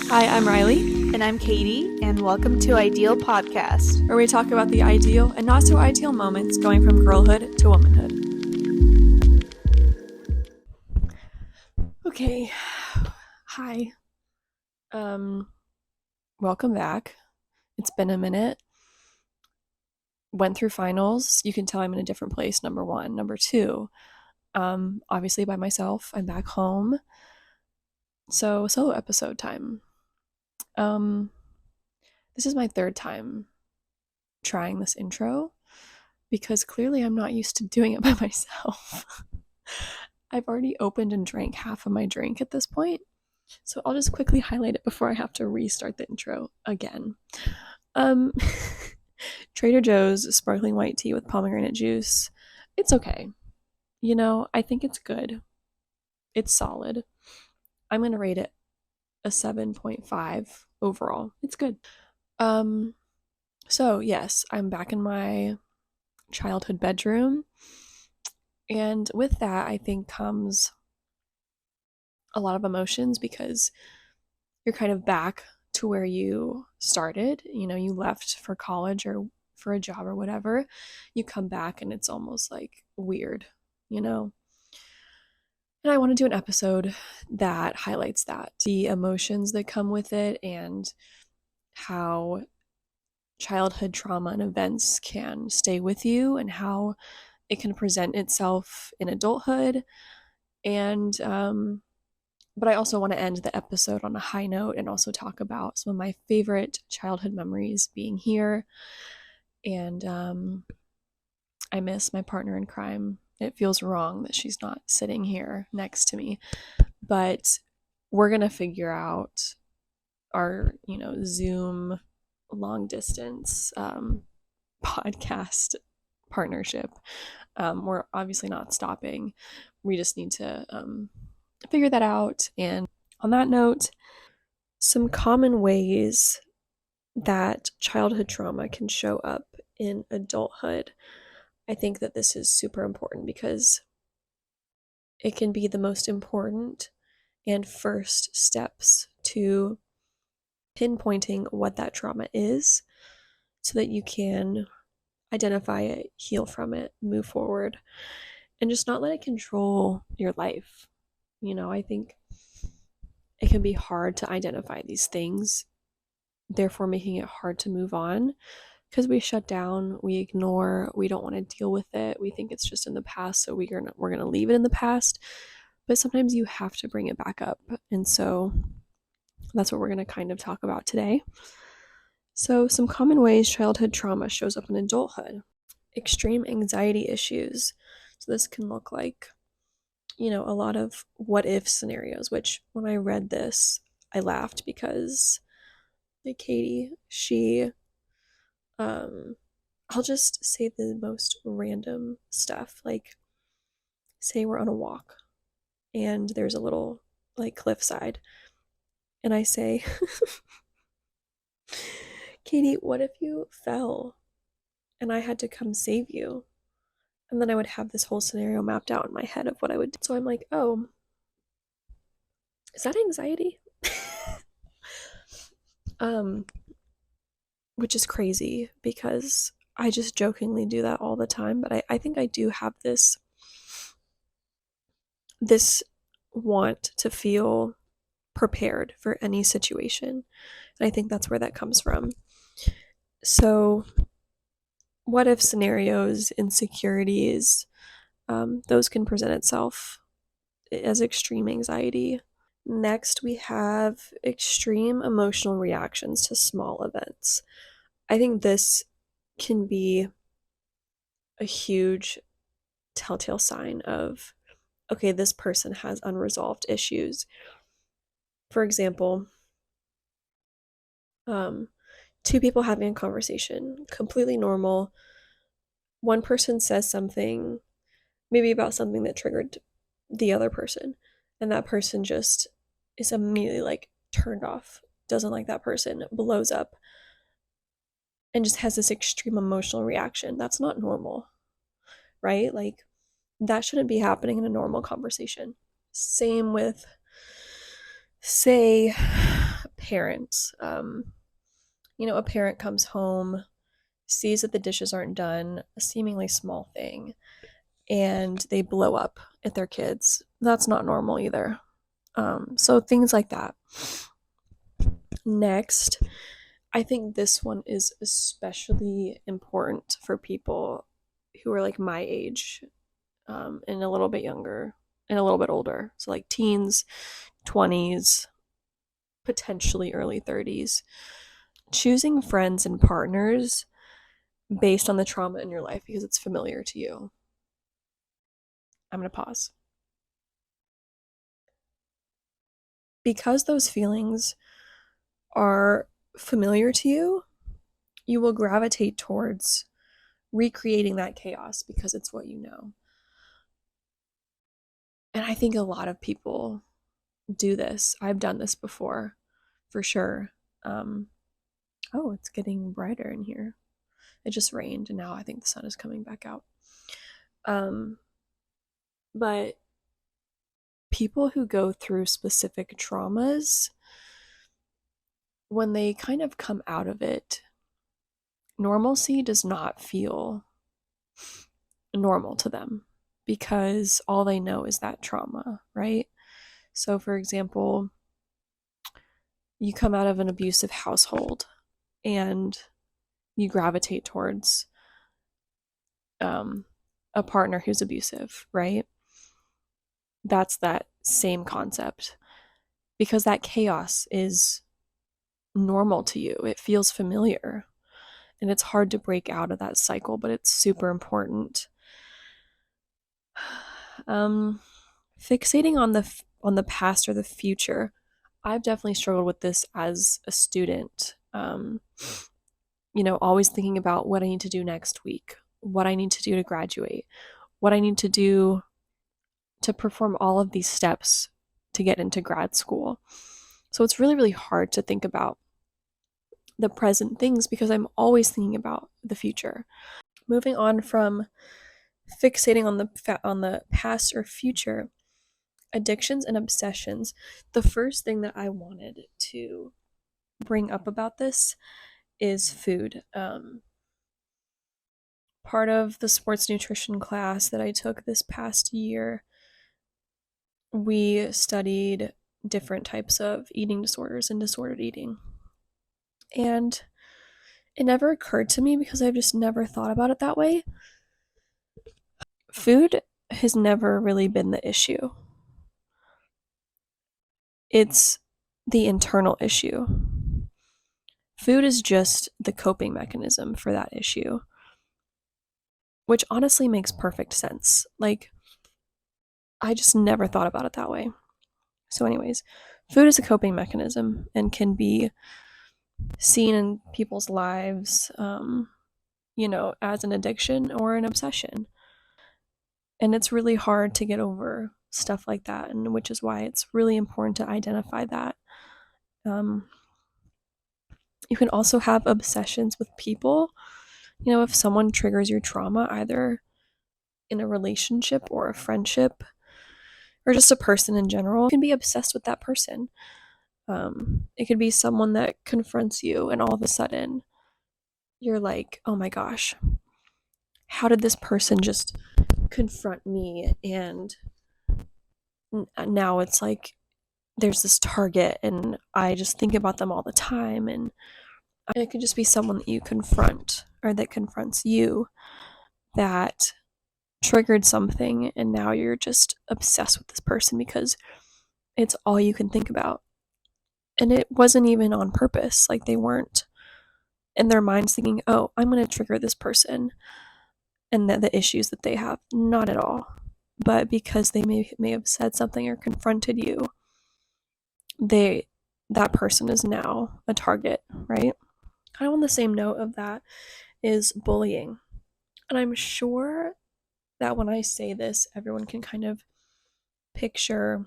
Hi, I'm Riley, And I'm Katie, and welcome to Ideal Podcast, where we talk about the ideal and not so ideal moments going from girlhood to womanhood. Okay. Hi. Welcome back. It's been a minute. Went through finals. You can tell I'm in a different place, number one. Number two, obviously by myself. I'm back home. So, solo episode time. This is my third time trying this intro because clearly I'm not used to doing it by myself. I've already opened and drank half of my drink at this point, so I'll just quickly highlight it before I have to restart the intro again. Trader Joe's sparkling white tea with pomegranate juice. It's okay. I think it's good. It's solid. I'm going to rate it a 7.5 overall. It's good. So yes, I'm back in my childhood bedroom. And with that, I think comes a lot of emotions because you're kind of back to where you started. You left for college or for a job or whatever. You come back and it's almost like weird, And I want to do an episode that highlights that, the emotions that come with it, and how childhood trauma and events can stay with you and how it can present itself in adulthood. And but I also want to end the episode on a high note and also talk about some of my favorite childhood memories being here. And I miss my partner in crime. It feels wrong that she's not sitting here next to me, but we're going to figure out our, Zoom long distance podcast partnership. We're obviously not stopping. We just need to figure that out. And on that note, some common ways that childhood trauma can show up in adulthood. I think that this is super important because it can be the most important and first steps to pinpointing what that trauma is so that you can identify it, heal from it, move forward, and just not let it control your life. I think it can be hard to identify these things, therefore making it hard to move on because we shut down, we ignore, we don't want to deal with it. We think it's just in the past, so we're going to leave it in the past. But sometimes you have to bring it back up. And so that's what we're going to kind of talk about today. So some common ways childhood trauma shows up in adulthood. Extreme anxiety issues. So this can look like, a lot of what if scenarios, which when I read this, I laughed because Katie, I'll just say the most random stuff. Like, say we're on a walk and there's a little, cliffside. And I say, Katie, what if you fell and I had to come save you? And then I would have this whole scenario mapped out in my head of what I would do. So I'm like, oh, is that anxiety? Which is crazy because I just jokingly do that all the time. But I think I do have this want to feel prepared for any situation. And I think that's where that comes from. So what if scenarios, insecurities, those can present itself as extreme anxiety. Next, we have extreme emotional reactions to small events. I think this can be a huge telltale sign of, okay, this person has unresolved issues. For example, two people having a conversation, completely normal. One person says something, maybe about something that triggered the other person, and that person just is immediately turned off, doesn't like that person, blows up, and just has this extreme emotional reaction. That's not normal, right? That shouldn't be happening in a normal conversation. Same with, say, parents. A parent comes home, sees that the dishes aren't done, a seemingly small thing, and they blow up at their kids. That's not normal either. So things like that. Next, I think this one is especially important for people who are like my age, and a little bit younger and a little bit older. So like teens, 20s, potentially early 30s. Choosing friends and partners based on the trauma in your life because it's familiar to you. I'm going to pause. Because those feelings are familiar to you, you will gravitate towards recreating that chaos because it's what you know. And I think a lot of people do this. I've done this before, for sure. Oh, it's getting brighter in here. It just rained, and now I think the sun is coming back out. But people who go through specific traumas, when they kind of come out of it, normalcy does not feel normal to them because all they know is that trauma, right? So, for example, you come out of an abusive household and you gravitate towards a partner who's abusive, right? That's that same concept because that chaos is normal to you. It feels familiar and it's hard to break out of that cycle, but it's super important. Fixating on the past or the future. I've definitely struggled with this as a student. Always thinking about what I need to do next week, what I need to do to graduate, what I need to do to perform all of these steps to get into grad school. So it's really, really hard to think about the present things because I'm always thinking about the future. Moving on from fixating on the past or future, addictions and obsessions. The first thing that I wanted to bring up about this is food. Part of the sports nutrition class that I took this past year, we studied different types of eating disorders and disordered eating. And it never occurred to me because I've just never thought about it that way. Food has never really been the issue. It's the internal issue. Food is just the coping mechanism for that issue, which honestly makes perfect sense. Like, I just never thought about it that way. So, anyways, food is a coping mechanism and can be seen in people's lives, as an addiction or an obsession. And it's really hard to get over stuff like that, and which is why it's really important to identify that. You can also have obsessions with people. If someone triggers your trauma, either in a relationship or a friendship or just a person in general, you can be obsessed with that person. It could be someone that confronts you and all of a sudden you're like, oh my gosh, how did this person just confront me? And now it's like there's this target and I just think about them all the time. And it could just be someone that you confront or that confronts you that triggered something, and now you're just obsessed with this person because it's all you can think about. And it wasn't even on purpose. Like, they weren't in their minds thinking, oh, I'm going to trigger this person and the issues that they have. Not at all. But because they may have said something or confronted you, that person is now a target, right? Kind of on the same note of that is bullying. And I'm sure that when I say this, everyone can kind of picture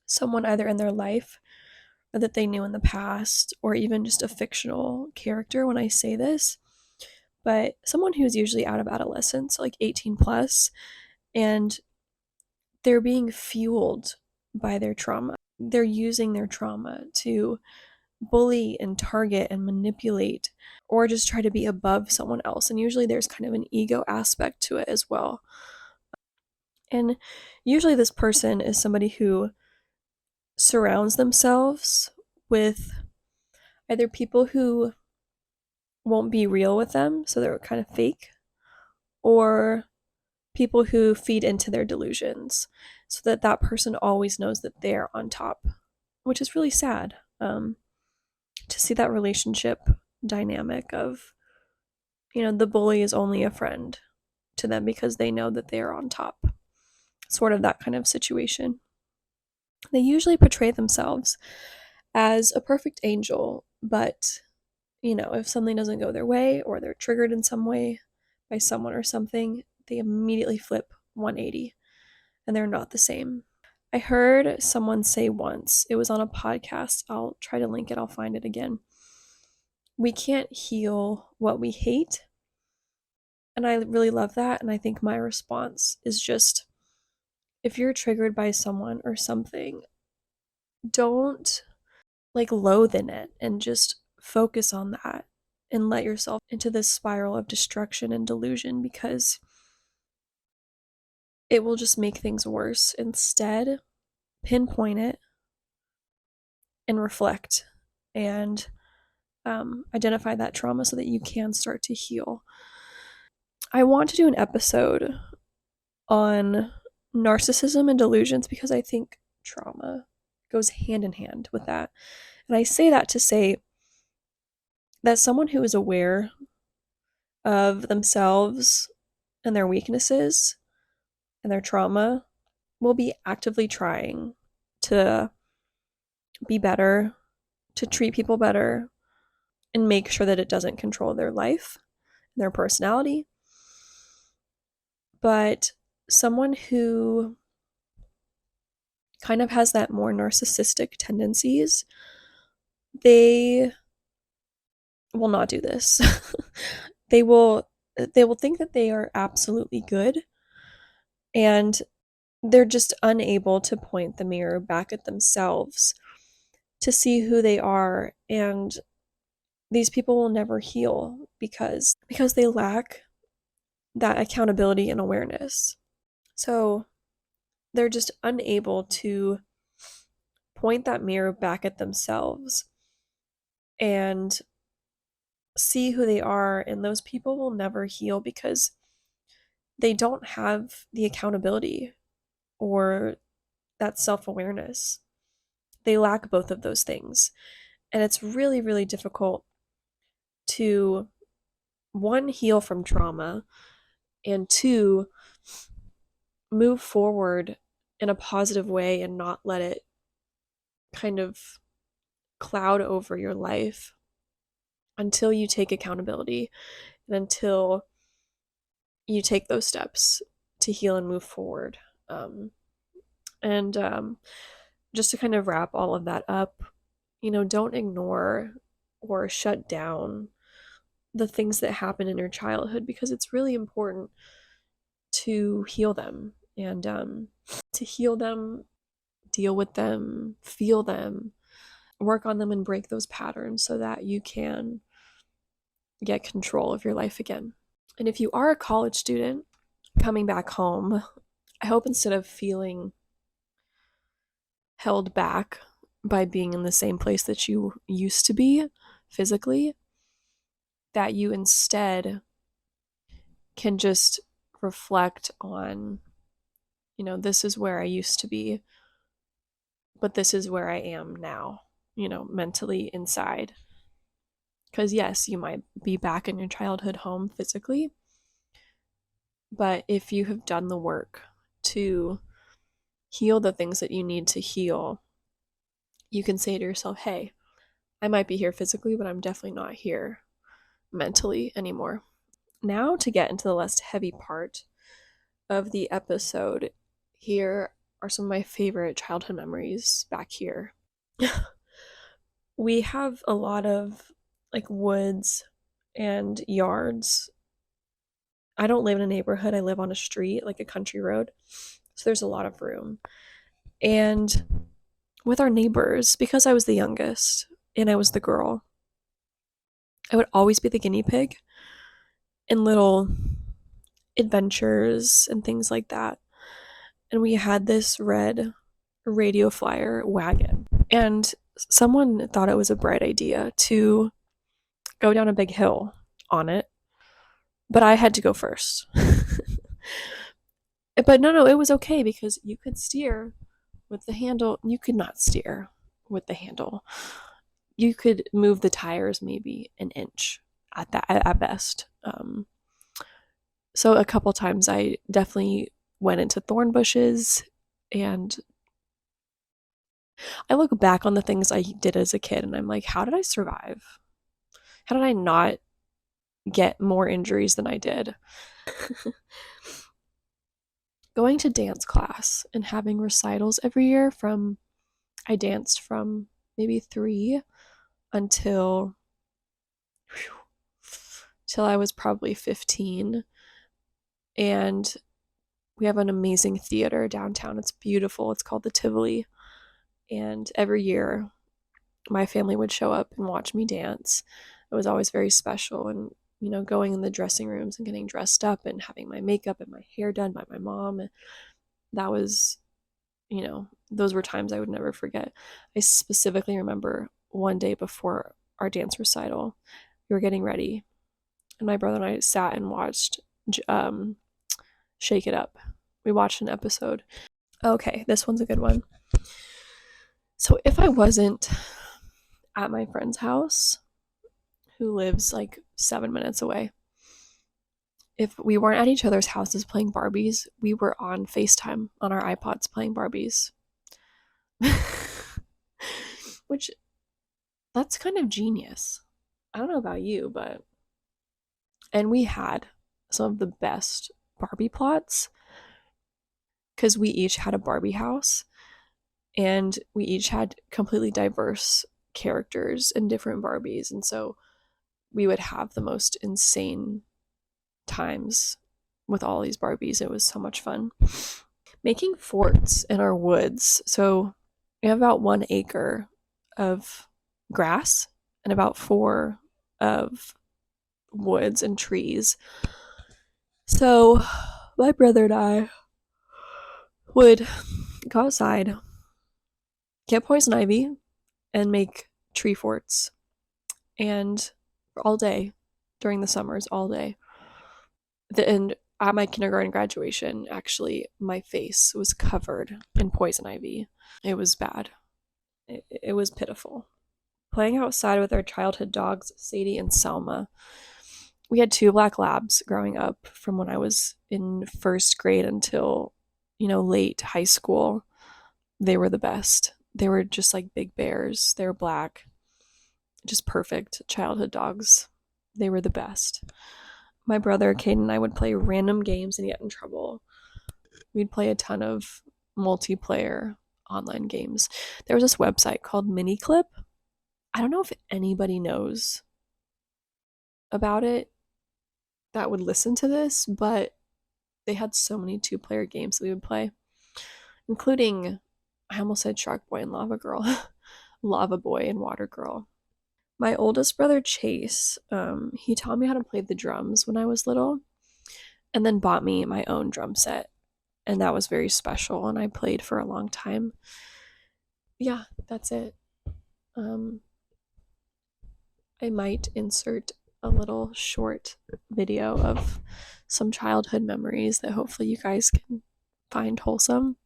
someone either in their life or that they knew in the past, or even just a fictional character when I say this. But someone who's usually out of adolescence, like 18 plus, and they're being fueled by their trauma. they're using their trauma to bully and target and manipulate or just try to be above someone else. And usually there's kind of an ego aspect to it as well. And usually this person is somebody who surrounds themselves with either people who won't be real with them, so they're kind of fake, or people who feed into their delusions so that that person always knows that they're on top, which is really sad, to see that relationship dynamic of, the bully is only a friend to them because they know that they are on top. Sort of that kind of situation. They usually portray themselves as a perfect angel, but if something doesn't go their way or they're triggered in some way by someone or something, they immediately flip 180 and they're not the same. I heard someone say once, it was on a podcast, I'll try to link it, I'll find it again. We can't heal what we hate. And I really love that. And I think my response is just, if you're triggered by someone or something, don't loathe in it and just focus on that and let yourself into this spiral of destruction and delusion, because it will just make things worse. Instead, pinpoint it and reflect and identify that trauma so that you can start to heal. I want to do an episode on narcissism and delusions because I think trauma goes hand in hand with that. And I say that to say that someone who is aware of themselves and their weaknesses and their trauma will be actively trying to be better, to treat people better, and make sure that it doesn't control their life and their personality. But someone who kind of has that more narcissistic tendencies, they will not do this. they will think that they are absolutely good, and they're just unable to point the mirror back at themselves to see who they are. And these people will never heal because they lack that accountability and awareness. So they're just unable to point that mirror back at themselves and see who they are. And those people will never heal because they don't have the accountability or that self-awareness. They lack both of those things. And it's really, really difficult to, one, heal from trauma, and two, move forward in a positive way and not let it kind of cloud over your life until you take accountability and until you take those steps to heal and move forward. And just to kind of wrap all of that up, don't ignore or shut down the things that happen in your childhood, because it's really important to heal them and to heal them, deal with them, feel them, work on them, and break those patterns so that you can get control of your life again. And if you are a college student coming back home, I hope instead of feeling held back by being in the same place that you used to be physically, that you instead can just reflect on, this is where I used to be, but this is where I am now, mentally inside. Because yes, you might be back in your childhood home physically, but if you have done the work to heal the things that you need to heal, you can say to yourself, hey, I might be here physically, but I'm definitely not here mentally anymore. Now, to get into the less heavy part of the episode, here are some of my favorite childhood memories back here. We have a lot of woods and yards. I don't live in a neighborhood, I live on a street, like a country road. So there's a lot of room. And with our neighbors, because I was the youngest and I was the girl, I would always be the guinea pig in little adventures and things like that. And we had this red radio flyer wagon. And someone thought it was a bright idea to go down a big hill on it, but I had to go first. But no, it was okay because you could steer with the handle. You could not steer with the handle. You could move the tires maybe an inch at best. So a couple times I definitely went into thorn bushes, and I look back on the things I did as a kid and I'm like, how did I survive? How did I not get more injuries than I did? Going to dance class and having recitals every year from I danced from maybe 3 until till I was probably 15. And we have an amazing theater downtown. It's beautiful. It's called the Tivoli. And every year my family would show up and watch me dance. It was always very special. And, going in the dressing rooms and getting dressed up and having my makeup and my hair done by my mom. That was, those were times I would never forget. I specifically remember one day before our dance recital, we were getting ready, and my brother and I sat and watched Shake It Up. We watched an episode. Okay, this one's a good one. So if I wasn't at my friend's house, who lives like 7 minutes away, if we weren't at each other's houses playing Barbies, we were on FaceTime on our iPods playing Barbies. Which, that's kind of genius. I don't know about you, but. And we had some of the best Barbie plots because we each had a Barbie house and we each had completely diverse characters and different Barbies. And so we would have the most insane times with all these Barbies. It was so much fun. Making forts in our woods. So we have about 1 acre of grass and about 4 of woods and trees. So my brother and I would go outside, get poison ivy, and make tree forts. And all day during the summers, all day. And at my kindergarten graduation, actually, my face was covered in poison ivy. It was bad. It was pitiful. Playing outside with our childhood dogs, Sadie and Selma. We had 2 black labs growing up from when I was in first grade until, late high school. They were the best. They were just like big bears. They were black. Just perfect childhood dogs. They were the best. My brother, Caden, and I would play random games and get in trouble. We'd play a ton of multiplayer online games. There was this website called Miniclip. I don't know if anybody knows about it that would listen to this, but they had so many 2-player games that we would play, including, I almost said Shark Boy and Lava Girl, Lava Boy and Water Girl. My oldest brother, Chase, he taught me how to play the drums when I was little and then bought me my own drum set. And that was very special, and I played for a long time. Yeah, that's it. I might insert a little short video of some childhood memories that hopefully you guys can find wholesome.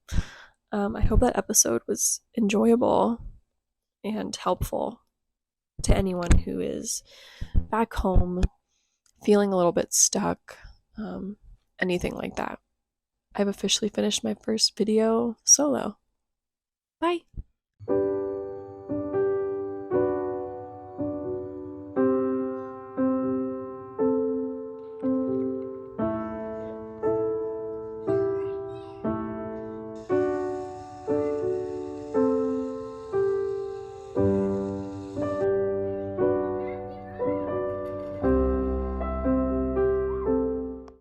I hope that episode was enjoyable and helpful to anyone who is back home feeling a little bit stuck, anything like that. I've officially finished my first video solo. Bye.